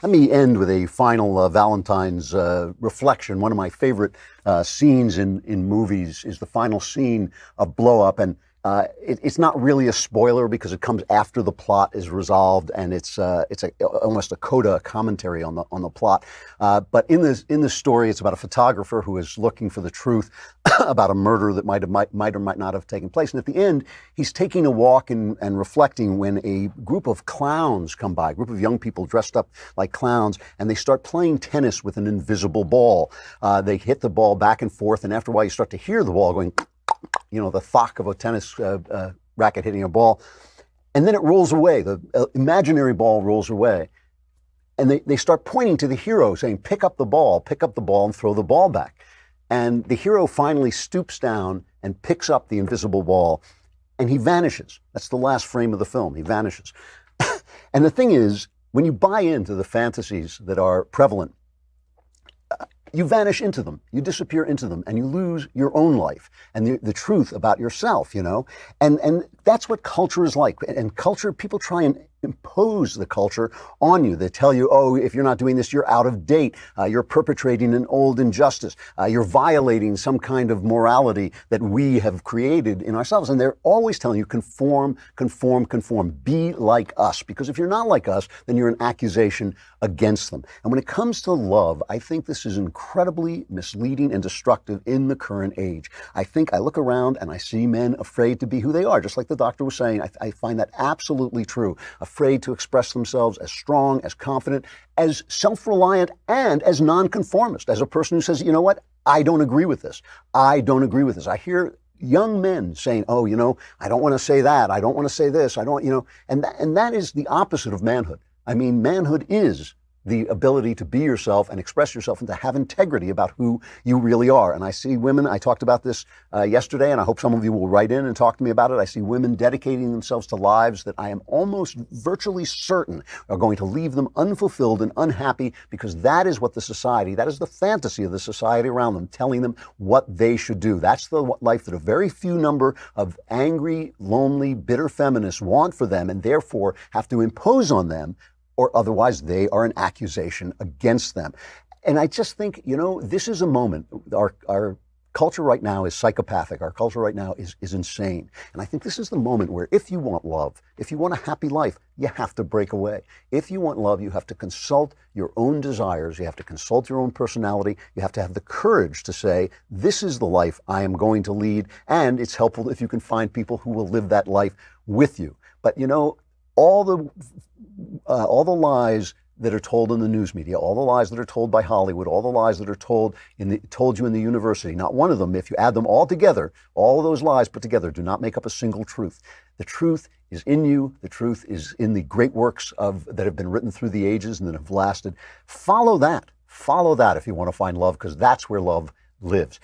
Let me end with a final Valentine's reflection. One of my favorite scenes in movies is the final scene of Blow Up, and it's not really a spoiler because it comes after the plot is resolved, and it's almost a coda, a commentary on the plot. But in this story, it's about a photographer who is looking for the truth about a murder that might or might not have taken place. And at the end, he's taking a walk and reflecting when a group of clowns come by, a group of young people dressed up like clowns, and they start playing tennis with an invisible ball. They hit the ball back and forth, and after a while, you start to hear the ball going, the thock of a tennis racket hitting a ball. And then it rolls away. The imaginary ball rolls away. And they start pointing to the hero, saying, pick up the ball, and throw the ball back. And the hero finally stoops down and picks up the invisible ball, and he vanishes. That's the last frame of the film. He vanishes. And the thing is, when you buy into the fantasies that are prevalent, you vanish into them, you disappear into them, and you lose your own life and the truth about yourself, And that's what culture is like. And culture, people try and impose the culture on you. They tell you, oh, if you're not doing this, you're out of date. You're perpetrating an old injustice. You're violating some kind of morality that we have created in ourselves. And they're always telling you, conform, conform, conform. Be like us. Because if you're not like us, then you're an accusation against them. And when it comes to love, I think this is incredibly misleading and destructive in the current age. I think I look around and I see men afraid to be who they are, just like the doctor was saying. I find that absolutely true. Afraid to express themselves as strong, as confident, as self-reliant, and as nonconformist, as a person who says, you know what, I don't agree with this. I don't agree with this. I hear young men saying, oh, I don't want to say that. I don't want to say this. I don't, and that is the opposite of manhood. I mean, manhood is the ability to be yourself and express yourself and to have integrity about who you really are. And I see women, I talked about this yesterday, and I hope some of you will write in and talk to me about it. I see women dedicating themselves to lives that I am almost virtually certain are going to leave them unfulfilled and unhappy, because that is what that is the fantasy of the society around them, telling them what they should do. That's the life that a very few number of angry, lonely, bitter feminists want for them, and therefore have to impose on them, or otherwise they are an accusation against them. And I just think, this is a moment. Our culture right now is psychopathic. Our culture right now is insane. And I think this is the moment where if you want love, if you want a happy life, you have to break away. If you want love, you have to consult your own desires. You have to consult your own personality. You have to have the courage to say, this is the life I am going to lead. And it's helpful if you can find people who will live that life with you. But all the lies that are told in the news media, all the lies that are told by Hollywood, all the lies that are told you in the university, not one of them, if you add them all together, all of those lies put together do not make up a single truth. The truth is in you. The truth is in the great works that have been written through the ages and that have lasted. Follow that if you want to find love, because that's where love lives.